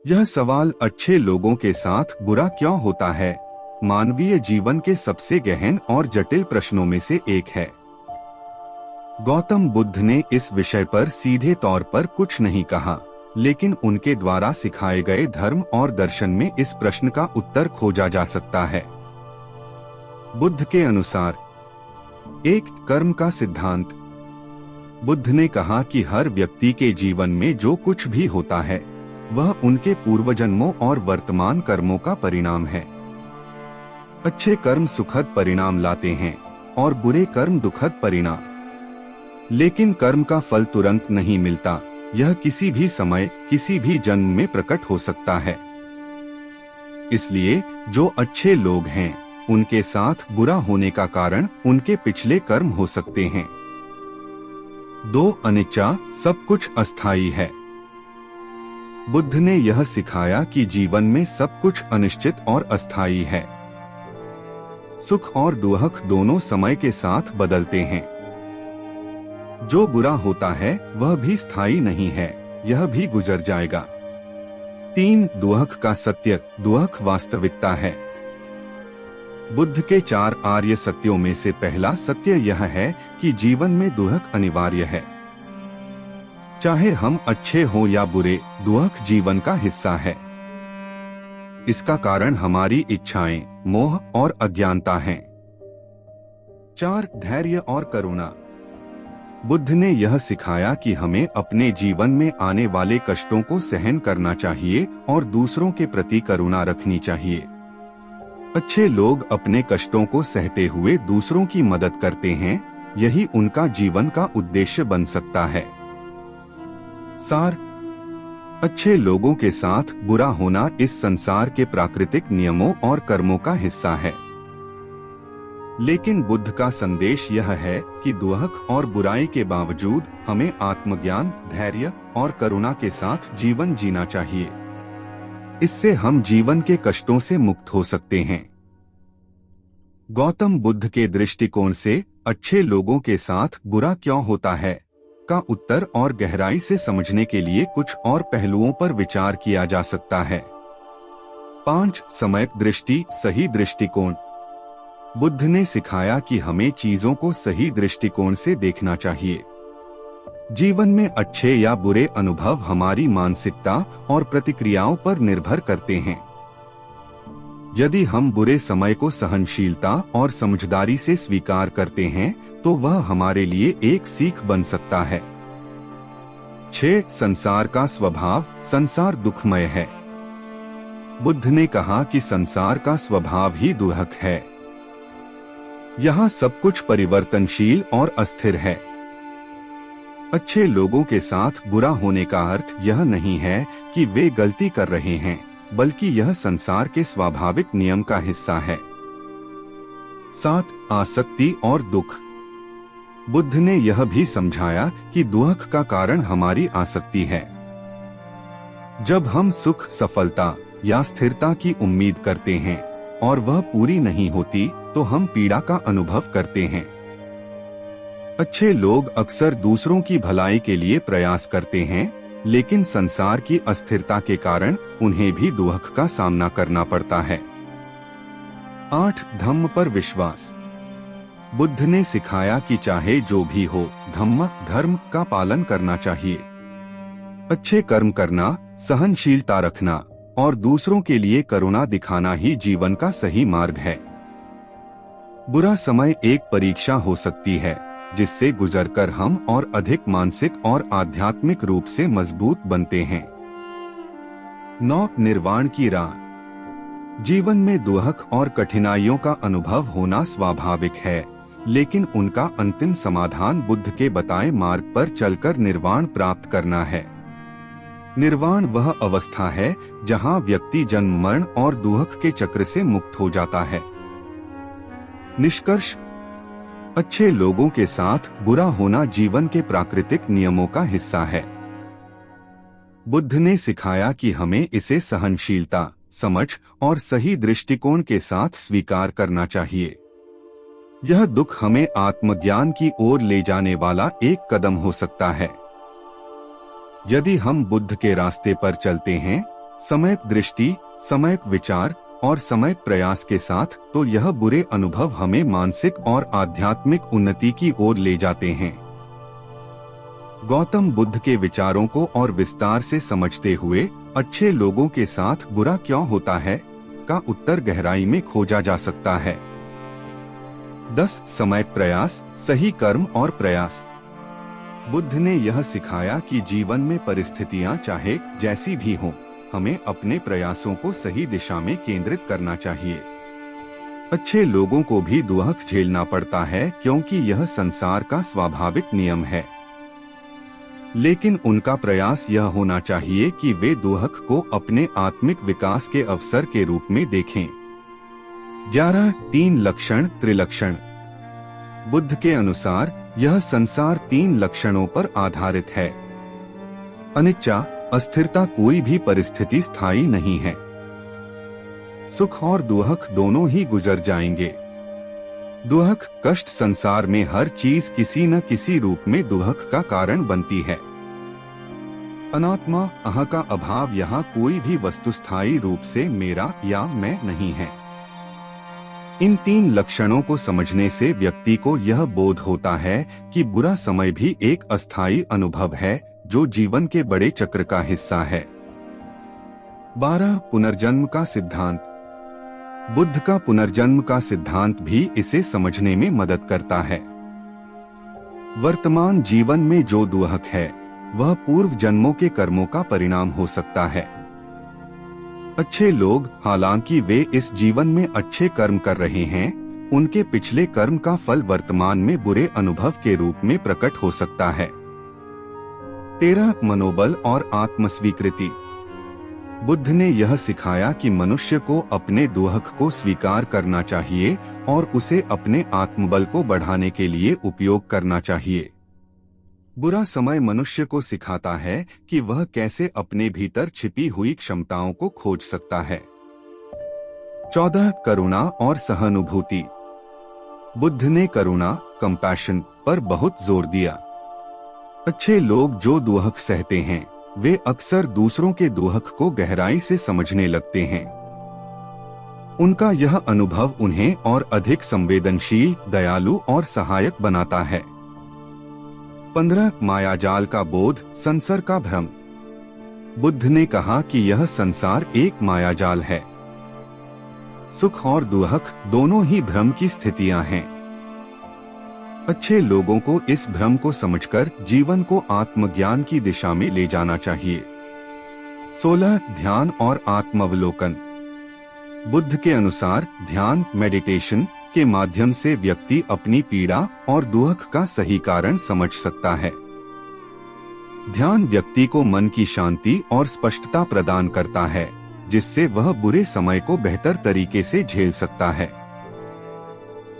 यह सवाल अच्छे लोगों के साथ बुरा क्यों होता है, मानवीय जीवन के सबसे गहन और जटिल प्रश्नों में से एक है। गौतम बुद्ध ने इस विषय पर सीधे तौर पर कुछ नहीं कहा, लेकिन उनके द्वारा सिखाए गए धर्म और दर्शन में इस प्रश्न का उत्तर खोजा जा सकता है। बुद्ध के अनुसार, एक, कर्म का सिद्धांत। बुद्ध ने कहा कि हर व्यक्ति के जीवन में जो कुछ भी होता है वह उनके पूर्वजन्मों और वर्तमान कर्मों का परिणाम है। अच्छे कर्म सुखद परिणाम लाते हैं और बुरे कर्म दुखद परिणाम। लेकिन कर्म का फल तुरंत नहीं मिलता, यह किसी भी समय किसी भी जन्म में प्रकट हो सकता है। इसलिए जो अच्छे लोग हैं उनके साथ बुरा होने का कारण उनके पिछले कर्म हो सकते हैं। 2, अनिच्चा, सब कुछ अस्थायी है। बुद्ध ने यह सिखाया कि जीवन में सब कुछ अनिश्चित और अस्थायी है। सुख और दुख दोनों समय के साथ बदलते हैं। जो बुरा होता है वह भी स्थायी नहीं है, यह भी गुजर जाएगा। 3, दुख का सत्य, दुख वास्तविकता है। बुद्ध के 4 आर्य सत्यों में से पहला सत्य यह है कि जीवन में दुख अनिवार्य है। चाहे हम अच्छे हो या बुरे, दुख जीवन का हिस्सा है। इसका कारण हमारी इच्छाएं, मोह और अज्ञानता हैं। 4, धैर्य और करुणा। बुद्ध ने यह सिखाया कि हमें अपने जीवन में आने वाले कष्टों को सहन करना चाहिए और दूसरों के प्रति करुणा रखनी चाहिए। अच्छे लोग अपने कष्टों को सहते हुए दूसरों की मदद करते हैं, यही उनका जीवन का उद्देश्य बन सकता है। सार, अच्छे लोगों के साथ बुरा होना इस संसार के प्राकृतिक नियमों और कर्मों का हिस्सा है। लेकिन बुद्ध का संदेश यह है कि दुख और बुराई के बावजूद हमें आत्मज्ञान, धैर्य और करुणा के साथ जीवन जीना चाहिए। इससे हम जीवन के कष्टों से मुक्त हो सकते हैं। गौतम बुद्ध के दृष्टिकोण से अच्छे लोगों के साथ बुरा क्यों होता है का उत्तर और गहराई से समझने के लिए कुछ और पहलुओं पर विचार किया जा सकता है। 5, सम्यक दृष्टि, सही दृष्टिकोण। बुद्ध ने सिखाया कि हमें चीजों को सही दृष्टिकोण से देखना चाहिए। जीवन में अच्छे या बुरे अनुभव हमारी मानसिकता और प्रतिक्रियाओं पर निर्भर करते हैं। यदि हम बुरे समय को सहनशीलता और समझदारी से स्वीकार करते हैं तो वह हमारे लिए एक सीख बन सकता है। 6, संसार का स्वभाव, संसार दुखमय है। बुद्ध ने कहा कि संसार का स्वभाव ही दुख है। यहाँ सब कुछ परिवर्तनशील और अस्थिर है। अच्छे लोगों के साथ बुरा होने का अर्थ यह नहीं है कि वे गलती कर रहे हैं, बल्कि यह संसार के स्वाभाविक नियम का हिस्सा है। 7, आसक्ति और दुख। बुद्ध ने यह भी समझाया कि दुख का कारण हमारी आसक्ति है। जब हम सुख, सफलता या स्थिरता की उम्मीद करते हैं और वह पूरी नहीं होती तो हम पीड़ा का अनुभव करते हैं। अच्छे लोग अक्सर दूसरों की भलाई के लिए प्रयास करते हैं, लेकिन संसार की अस्थिरता के कारण उन्हें भी दुख का सामना करना पड़ता है। 8, धम्म पर विश्वास। बुद्ध ने सिखाया कि चाहे जो भी हो, धर्म का पालन करना चाहिए। अच्छे कर्म करना, सहनशीलता रखना और दूसरों के लिए करुणा दिखाना ही जीवन का सही मार्ग है। बुरा समय एक परीक्षा हो सकती है जिससे गुजरकर हम और अधिक मानसिक और आध्यात्मिक रूप से मजबूत बनते हैं। 9, निर्वाण की राह। जीवन में दुख और कठिनाइयों का अनुभव होना स्वाभाविक है, लेकिन उनका अंतिम समाधान बुद्ध के बताए मार्ग पर चलकर निर्वाण प्राप्त करना है। निर्वाण वह अवस्था है जहां व्यक्ति जन्म, मरण और दुख के चक्र से मुक्त हो जाता है। निष्कर्ष, अच्छे लोगों के साथ बुरा होना जीवन के प्राकृतिक नियमों का हिस्सा है। बुद्ध ने सिखाया कि हमें इसे सहनशीलता, समझ और सही दृष्टिकोण के साथ स्वीकार करना चाहिए। यह दुख हमें आत्मज्ञान की ओर ले जाने वाला एक कदम हो सकता है। यदि हम बुद्ध के रास्ते पर चलते हैं समयक दृष्टि, समयक विचार और समयक प्रयास के साथ तो यह बुरे अनुभव हमें मानसिक और आध्यात्मिक उन्नति की ओर ले जाते हैं। गौतम बुद्ध के विचारों को और विस्तार से समझते हुए अच्छे लोगों के साथ बुरा क्यों होता है का उत्तर गहराई में खोजा जा सकता है। 10 समयक प्रयास, सही कर्म और प्रयास। बुद्ध ने यह सिखाया कि जीवन में परिस्थितियां चाहे जैसी भी हों, हमें अपने प्रयासों को सही दिशा में केंद्रित करना चाहिए। अच्छे लोगों को भी दुख झेलना पड़ता है क्योंकि यह संसार का स्वाभाविक नियम है, लेकिन उनका प्रयास यह होना चाहिए कि वे दुख को अपने आत्मिक विकास के अवसर के रूप में देखें। 11 3 लक्षण त्रिलक्षण। बुद्ध के अनुसार यह संसार 3 लक्षणों पर आधारित है। अनिच्छा, अस्थिरता, कोई भी परिस्थिति स्थायी नहीं है। सुख और दुख दोनों ही गुजर जाएंगे। दुख, कष्ट, संसार में हर चीज किसी न किसी रूप में दुख का कारण बनती है। अनात्मा, अह का अभाव, यहाँ कोई भी वस्तु स्थायी रूप से मेरा या मैं नहीं है। इन 3 लक्षणों को समझने से व्यक्ति को यह बोध होता है कि बुरा समय भी एक अस्थायी अनुभव है जो जीवन के बड़े चक्र का हिस्सा है। 12 पुनर्जन्म का सिद्धांत। बुद्ध का पुनर्जन्म का सिद्धांत भी इसे समझने में मदद करता है। वर्तमान जीवन में जो दुख है वह पूर्व जन्मों के कर्मों का परिणाम हो सकता है। अच्छे लोग, हालांकि वे इस जीवन में अच्छे कर्म कर रहे हैं, उनके पिछले कर्म का फल वर्तमान में बुरे अनुभव के रूप में प्रकट हो सकता है। 13 मनोबल और आत्मस्वीकृति। बुद्ध ने यह सिखाया कि मनुष्य को अपने दुख को स्वीकार करना चाहिए और उसे अपने आत्मबल को बढ़ाने के लिए उपयोग करना चाहिए। बुरा समय मनुष्य को सिखाता है कि वह कैसे अपने भीतर छिपी हुई क्षमताओं को खोज सकता है। 14 करुणा और सहानुभूति। बुद्ध ने करुणा, कंपैशन पर बहुत जोर दिया। अच्छे लोग जो दुख सहते हैं वे अक्सर दूसरों के दुख को गहराई से समझने लगते हैं। उनका यह अनुभव उन्हें और अधिक संवेदनशील, दयालु और सहायक बनाता है। 15 मायाजाल का बोध, संसार का भ्रम। बुद्ध ने कहा कि यह संसार एक मायाजाल है। सुख और दुख दोनों ही भ्रम की स्थितियां हैं। अच्छे लोगों को इस भ्रम को समझकर जीवन को आत्मज्ञान की दिशा में ले जाना चाहिए। 16 ध्यान और आत्मावलोकन। बुद्ध के अनुसार ध्यान, मेडिटेशन के माध्यम से व्यक्ति अपनी पीड़ा और दुख का सही कारण समझ सकता है। ध्यान व्यक्ति को मन की शांति और स्पष्टता प्रदान करता है, जिससे वह बुरे समय को बेहतर तरीके से झेल सकता है।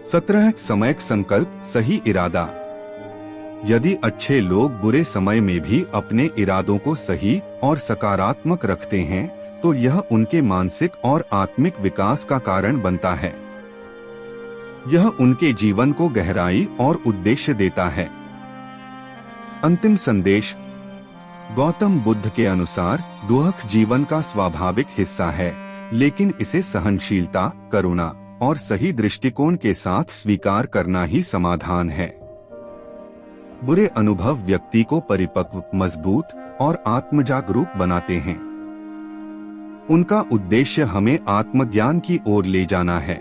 17 समयक संकल्प, सही इरादा। यदि अच्छे लोग बुरे समय में भी अपने इरादों को सही और सकारात्मक रखते हैं तो यह उनके मानसिक और आत्मिक विकास का कारण बनता है। यह उनके जीवन को गहराई और उद्देश्य देता है। अंतिम संदेश। गौतम बुद्ध के अनुसार दुख जीवन का स्वाभाविक हिस्सा है, लेकिन इसे सहनशीलता, करुणा और सही दृष्टिकोण के साथ स्वीकार करना ही समाधान है। बुरे अनुभव व्यक्ति को परिपक्व, मजबूत और आत्मजागरूक बनाते हैं। उनका उद्देश्य हमें आत्मज्ञान की ओर ले जाना है।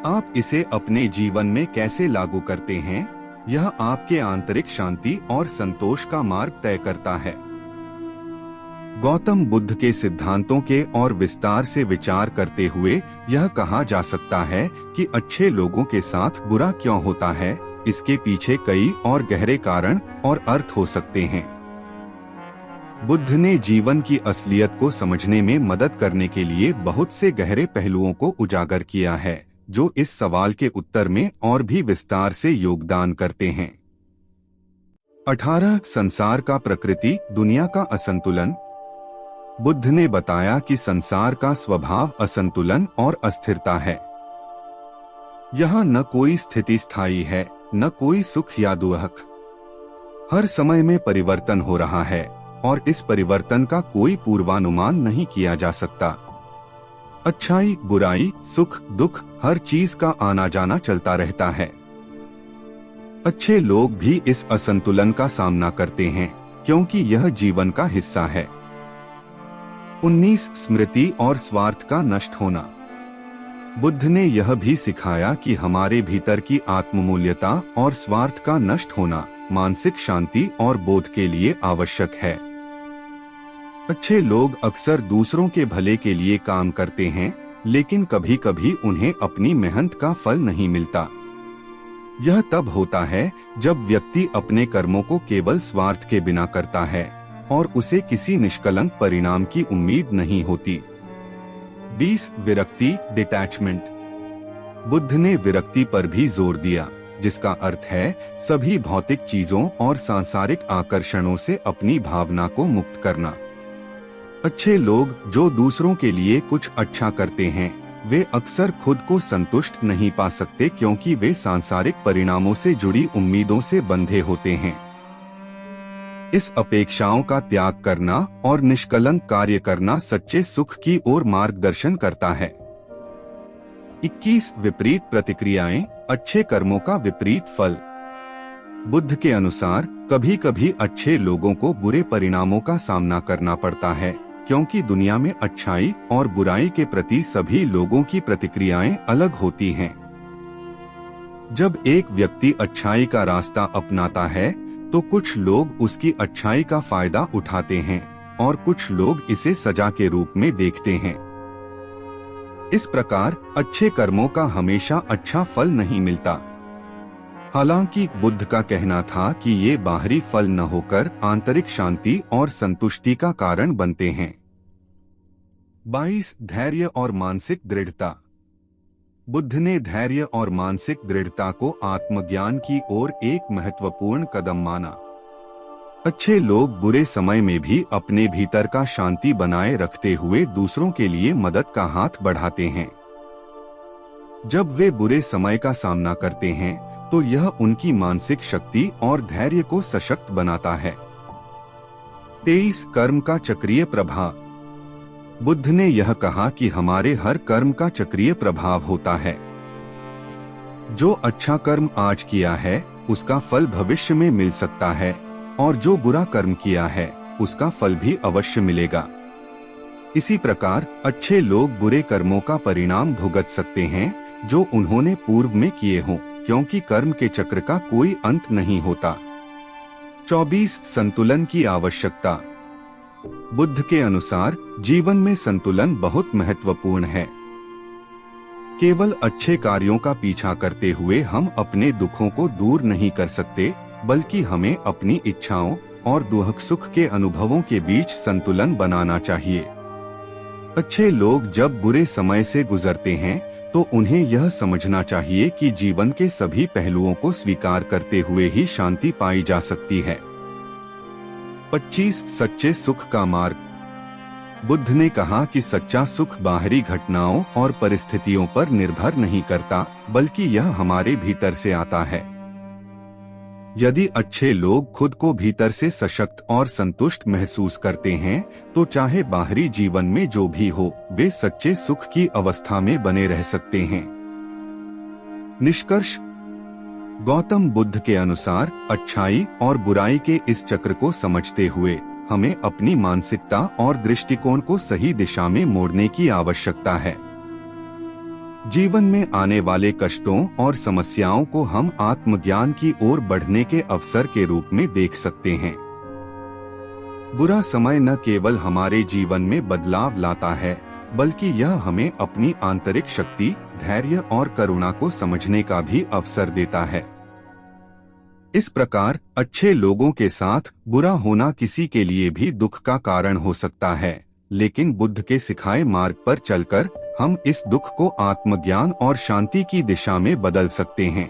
आप इसे अपने जीवन में कैसे लागू करते हैं, यह आपके आंतरिक शांति और संतोष का मार्ग तय करता है। गौतम बुद्ध के सिद्धांतों के और विस्तार से विचार करते हुए यह कहा जा सकता है कि अच्छे लोगों के साथ बुरा क्यों होता है, इसके पीछे कई और गहरे कारण और अर्थ हो सकते हैं। बुद्ध ने जीवन की असलियत को समझने में मदद करने के लिए बहुत से गहरे पहलुओं को उजागर किया है, जो इस सवाल के उत्तर में और भी विस्तार से योगदान करते हैं। 18 संसार का प्रकृति, दुनिया का असंतुलन। बुद्ध ने बताया कि संसार का स्वभाव असंतुलन और अस्थिरता है। यहाँ न कोई स्थिति स्थायी है, न कोई सुख या दुख। हर समय में परिवर्तन हो रहा है और इस परिवर्तन का कोई पूर्वानुमान नहीं किया जा सकता। अच्छाई, बुराई, सुख, दुख, हर चीज का आना जाना चलता रहता है। अच्छे लोग भी इस असंतुलन का सामना करते हैं क्योंकि यह जीवन का हिस्सा है। 19 स्मृति और स्वार्थ का नष्ट होना। बुद्ध ने यह भी सिखाया कि हमारे भीतर की आत्ममूल्यता और स्वार्थ का नष्ट होना मानसिक शांति और बोध के लिए आवश्यक है। अच्छे लोग अक्सर दूसरों के भले के लिए काम करते हैं, लेकिन कभी कभी उन्हें अपनी मेहनत का फल नहीं मिलता। यह तब होता है जब व्यक्ति अपने कर्मों को केवल स्वार्थ के बिना करता है और उसे किसी निष्कलंक परिणाम की उम्मीद नहीं होती। 20 विरक्ति, डिटैचमेंट। बुद्ध ने विरक्ति पर भी जोर दिया, जिसका अर्थ है सभी भौतिक चीजों और सांसारिक आकर्षणों से अपनी भावना को मुक्त करना। अच्छे लोग जो दूसरों के लिए कुछ अच्छा करते हैं, वे अक्सर खुद को संतुष्ट नहीं पा सकते क्योंकि वे सांसारिक परिणामों से जुड़ी उम्मीदों से बंधे होते हैं। इस अपेक्षाओं का त्याग करना और निष्कलंक कार्य करना सच्चे सुख की ओर मार्गदर्शन करता है। 21 विपरीत प्रतिक्रियाएं, अच्छे कर्मों का विपरीत फल। बुद्ध के अनुसार कभी कभी अच्छे लोगों को बुरे परिणामों का सामना करना पड़ता है क्योंकि दुनिया में अच्छाई और बुराई के प्रति सभी लोगों की प्रतिक्रियाएं अलग होती हैं। जब एक व्यक्ति अच्छाई का रास्ता अपनाता है तो कुछ लोग उसकी अच्छाई का फायदा उठाते हैं और कुछ लोग इसे सजा के रूप में देखते हैं। इस प्रकार अच्छे कर्मों का हमेशा अच्छा फल नहीं मिलता। हालांकि बुद्ध का कहना था कि ये बाहरी फल न होकर आंतरिक शांति और संतुष्टि का कारण बनते हैं। 22 धैर्य और मानसिक दृढ़ता। बुद्ध ने धैर्य और मानसिक दृढ़ता को आत्मज्ञान की ओर एक महत्वपूर्ण कदम माना। अच्छे लोग बुरे समय में भी अपने भीतर का शांति बनाए रखते हुए दूसरों के लिए मदद का हाथ बढ़ाते हैं। जब वे बुरे समय का सामना करते हैं तो यह उनकी मानसिक शक्ति और धैर्य को सशक्त बनाता है। 23 कर्म का चक्रीय प्रभाव। बुद्ध ने यह कहा कि हमारे हर कर्म का चक्रीय प्रभाव होता है। जो अच्छा कर्म आज किया है उसका फल भविष्य में मिल सकता है और जो बुरा कर्म किया है उसका फल भी अवश्य मिलेगा। इसी प्रकार अच्छे लोग बुरे कर्मों का परिणाम भुगत सकते हैं जो उन्होंने पूर्व में किए हों, क्योंकि कर्म के चक्र का कोई अंत नहीं होता। 24 संतुलन की आवश्यकता। बुद्ध के अनुसार जीवन में संतुलन बहुत महत्वपूर्ण है। केवल अच्छे कार्यों का पीछा करते हुए हम अपने दुखों को दूर नहीं कर सकते, बल्कि हमें अपनी इच्छाओं और दुख सुख के अनुभवों के बीच संतुलन बनाना चाहिए। अच्छे लोग जब बुरे समय से गुजरते हैं तो उन्हें यह समझना चाहिए कि जीवन के सभी पहलुओं को स्वीकार करते हुए ही शांति पाई जा सकती है। 25 सच्चे सुख का मार्ग। बुद्ध ने कहा कि सच्चा सुख बाहरी घटनाओं और परिस्थितियों पर निर्भर नहीं करता, बल्कि यह हमारे भीतर से आता है। यदि अच्छे लोग खुद को भीतर से सशक्त और संतुष्ट महसूस करते हैं तो चाहे बाहरी जीवन में जो भी हो, वे सच्चे सुख की अवस्था में बने रह सकते हैं। निष्कर्ष। गौतम बुद्ध के अनुसार अच्छाई और बुराई के इस चक्र को समझते हुए हमें अपनी मानसिकता और दृष्टिकोण को सही दिशा में मोड़ने की आवश्यकता है। जीवन में आने वाले कष्टों और समस्याओं को हम आत्मज्ञान की ओर बढ़ने के अवसर के रूप में देख सकते हैं। बुरा समय न केवल हमारे जीवन में बदलाव लाता है, बल्कि यह हमें अपनी आंतरिक शक्ति, धैर्य और करुणा को समझने का भी अवसर देता है। इस प्रकार अच्छे लोगों के साथ बुरा होना किसी के लिए भी दुख का कारण हो सकता है, लेकिन बुद्ध के सिखाए मार्ग पर चलकर हम इस दुख को आत्मज्ञान और शांति की दिशा में बदल सकते हैं।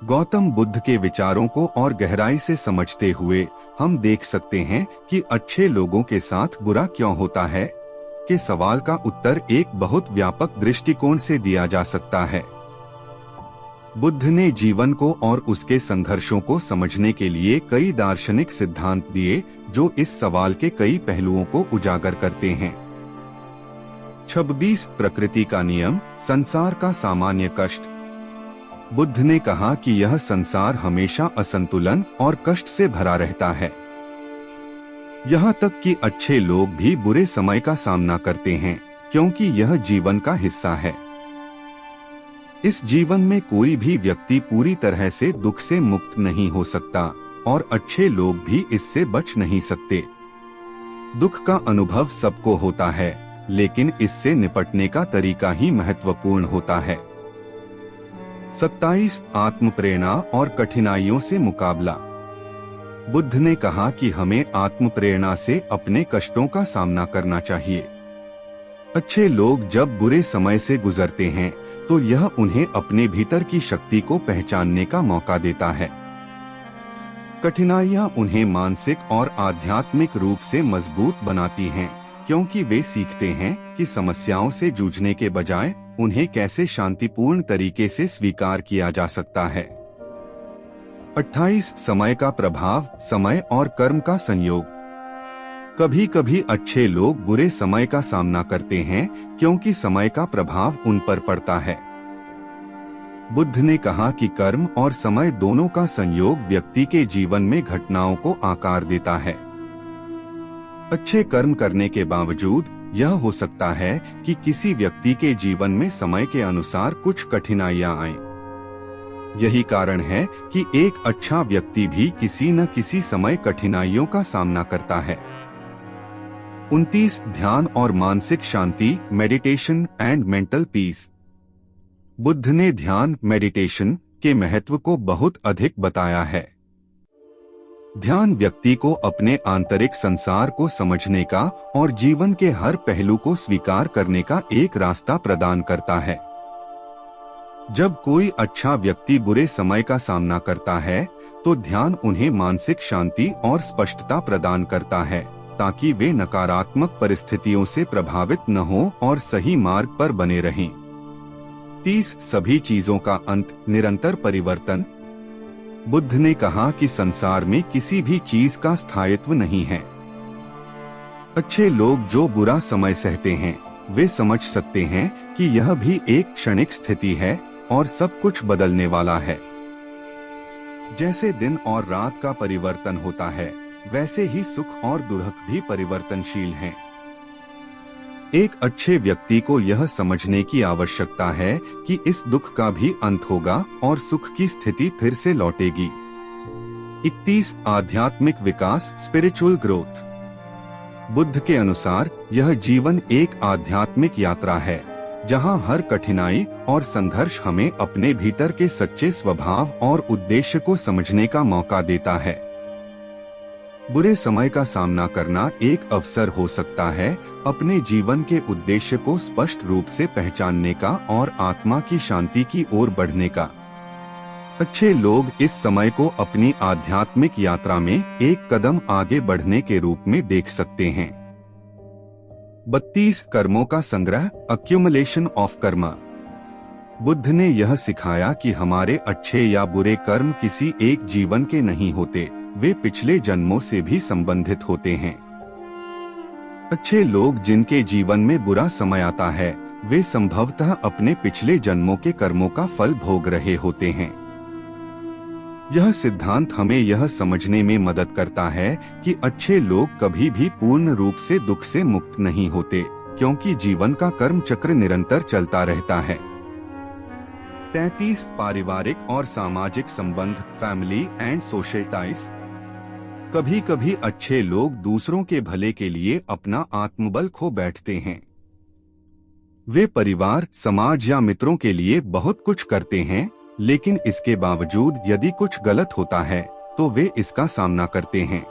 गौतम बुद्ध के विचारों को और गहराई से समझते हुए हम देख सकते हैं कि अच्छे लोगों के साथ बुरा क्यों होता है के सवाल का उत्तर एक बहुत व्यापक दृष्टिकोण से दिया जा सकता है। बुद्ध ने जीवन को और उसके संघर्षों को समझने के लिए कई दार्शनिक सिद्धांत दिए जो इस सवाल के कई पहलुओं को उजागर करते हैं। 26 प्रकृति का नियम, संसार का सामान्य कष्ट। बुद्ध ने कहा कि यह संसार हमेशा असंतुलन और कष्ट से भरा रहता है। यहाँ तक कि अच्छे लोग भी बुरे समय का सामना करते हैं, क्योंकि यह जीवन का हिस्सा है। इस जीवन में कोई भी व्यक्ति पूरी तरह से दुख से मुक्त नहीं हो सकता और अच्छे लोग भी इससे बच नहीं सकते। दुख का अनुभव सबको होता है, लेकिन इससे निपटने का तरीका ही महत्वपूर्ण होता है। 27 आत्म प्रेरणा और कठिनाइयों से मुकाबला। बुद्ध ने कहा कि हमें आत्म प्रेरणा से अपने कष्टों का सामना करना चाहिए। अच्छे लोग जब बुरे समय से गुजरते हैं तो यह उन्हें अपने भीतर की शक्ति को पहचानने का मौका देता है। कठिनाइयां उन्हें मानसिक और आध्यात्मिक रूप से मजबूत बनाती हैं, क्योंकि वे सीखते हैं कि समस्याओं से जूझने के बजाय उन्हें कैसे शांतिपूर्ण तरीके से स्वीकार किया जा सकता है। 28 समय का प्रभाव, समय और कर्म का संयोग। कभी कभी अच्छे लोग बुरे समय का सामना करते हैं क्योंकि समय का प्रभाव उन पर पड़ता है। बुद्ध ने कहा कि कर्म और समय दोनों का संयोग व्यक्ति के जीवन में घटनाओं को आकार देता है। अच्छे कर्म करने के बावजूद यह हो सकता है कि किसी व्यक्ति के जीवन में समय के अनुसार कुछ कठिनाइयां आएं। यही कारण है कि एक अच्छा व्यक्ति भी किसी न किसी समय कठिनाइयों का सामना करता है। 29 ध्यान और मानसिक शांति, meditation and mental peace. Buddha ने ध्यान, मेडिटेशन के महत्व को बहुत अधिक बताया है। ध्यान व्यक्ति को अपने आंतरिक संसार को समझने का और जीवन के हर पहलू को स्वीकार करने का एक रास्ता प्रदान करता है। जब कोई अच्छा व्यक्ति बुरे समय का सामना करता है तो ध्यान उन्हें मानसिक शांति और स्पष्टता प्रदान करता है, ताकि वे नकारात्मक परिस्थितियों से प्रभावित न हो और सही मार्ग पर बने रहें। 30 सभी चीजों का अंत, निरंतर परिवर्तन। बुद्ध ने कहा कि संसार में किसी भी चीज का स्थायित्व नहीं है। अच्छे लोग जो बुरा समय सहते हैं वे समझ सकते हैं कि यह भी एक क्षणिक स्थिति है और सब कुछ बदलने वाला है। जैसे दिन और रात का परिवर्तन होता है, वैसे ही सुख और दुख भी परिवर्तनशील हैं। एक अच्छे व्यक्ति को यह समझने की आवश्यकता है कि इस दुख का भी अंत होगा और सुख की स्थिति फिर से लौटेगी। 31 आध्यात्मिक विकास, स्पिरिचुअल ग्रोथ। बुद्ध के अनुसार यह जीवन एक आध्यात्मिक यात्रा है, जहां हर कठिनाई और संघर्ष हमें अपने भीतर के सच्चे स्वभाव और उद्देश्य को समझने का मौका देता है। बुरे समय का सामना करना एक अवसर हो सकता है अपने जीवन के उद्देश्य को स्पष्ट रूप से पहचानने का और आत्मा की शांति की ओर बढ़ने का। अच्छे लोग इस समय को अपनी आध्यात्मिक यात्रा में एक कदम आगे बढ़ने के रूप में देख सकते हैं। 32 कर्मों का संग्रह, अक्यूमुलेशन ऑफ कर्मा। बुद्ध ने यह सिखाया कि हमारे अच्छे या बुरे कर्म किसी एक जीवन के नहीं होते, वे पिछले जन्मों से भी संबंधित होते हैं। अच्छे लोग जिनके जीवन में बुरा समय आता है, वे संभवतः अपने पिछले जन्मों के कर्मों का फल भोग रहे होते हैं। यह सिद्धांत हमें यह समझने में मदद करता है कि अच्छे लोग कभी भी पूर्ण रूप से दुख से मुक्त नहीं होते, क्योंकि जीवन का कर्म चक्र निरंतर चलता रहता है। 33 पारिवारिक और सामाजिक संबंध, फैमिली एंड सोशल टाइज। कभी कभी अच्छे लोग दूसरों के भले के लिए अपना आत्मबल खो बैठते हैं। वे परिवार, समाज या मित्रों के लिए बहुत कुछ करते हैं, लेकिन इसके बावजूद यदि कुछ गलत होता है तो वे इसका सामना करते हैं।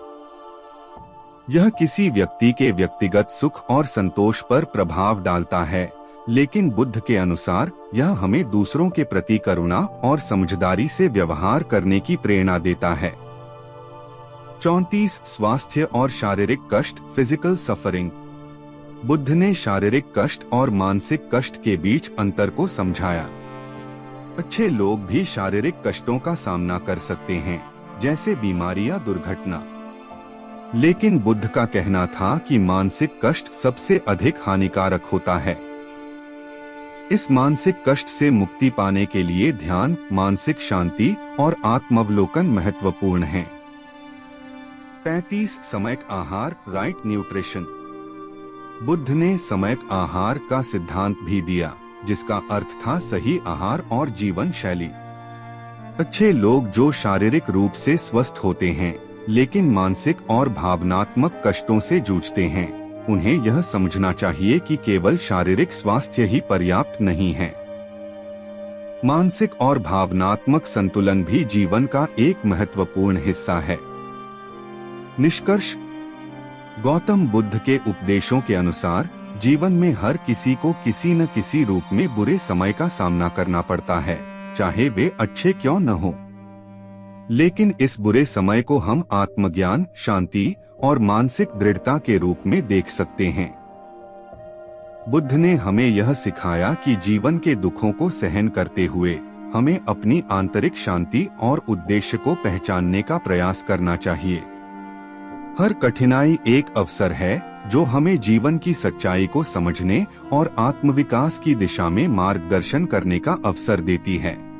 यह किसी व्यक्ति के व्यक्तिगत सुख और संतोष पर प्रभाव डालता है, लेकिन बुद्ध के अनुसार यह हमें दूसरों के प्रति करुणा और समझदारी से व्यवहार करने की प्रेरणा देता है। 34 स्वास्थ्य और शारीरिक कष्ट, फिजिकल सफरिंग। बुद्ध ने शारीरिक कष्ट और मानसिक कष्ट के बीच अंतर को समझाया। अच्छे लोग भी शारीरिक कष्टों का सामना कर सकते हैं, जैसे बीमारी या दुर्घटना। लेकिन बुद्ध का कहना था कि मानसिक कष्ट सबसे अधिक हानिकारक होता है। इस मानसिक कष्ट से मुक्ति पाने के लिए ध्यान, मानसिक शांति और आत्मावलोकन महत्वपूर्ण हैं। 35 सम्यक आहार, राइट न्यूट्रिशन। बुद्ध ने सम्यक आहार का सिद्धांत भी दिया, जिसका अर्थ था सही आहार और जीवन शैली। अच्छे लोग जो शारीरिक रूप से स्वस्थ होते हैं लेकिन मानसिक और भावनात्मक कष्टों से जूझते हैं, उन्हें यह समझना चाहिए कि केवल शारीरिक स्वास्थ्य ही पर्याप्त नहीं है। मानसिक और भावनात्मक संतुलन भी जीवन का एक महत्वपूर्ण हिस्सा है। निष्कर्ष: गौतम बुद्ध के उपदेशों के अनुसार जीवन में हर किसी को किसी न किसी रूप में बुरे समय का सामना करना पड़ता है, चाहे वे अच्छे क्यों न हो। लेकिन इस बुरे समय को हम आत्मज्ञान, शांति और मानसिक दृढ़ता के रूप में देख सकते हैं। बुद्ध ने हमें यह सिखाया कि जीवन के दुखों को सहन करते हुए हमें अपनी आंतरिक शांति और उद्देश्य को पहचानने का प्रयास करना चाहिए। हर कठिनाई एक अवसर है जो हमें जीवन की सच्चाई को समझने और आत्मविकास की दिशा में मार्गदर्शन करने का अवसर देती है।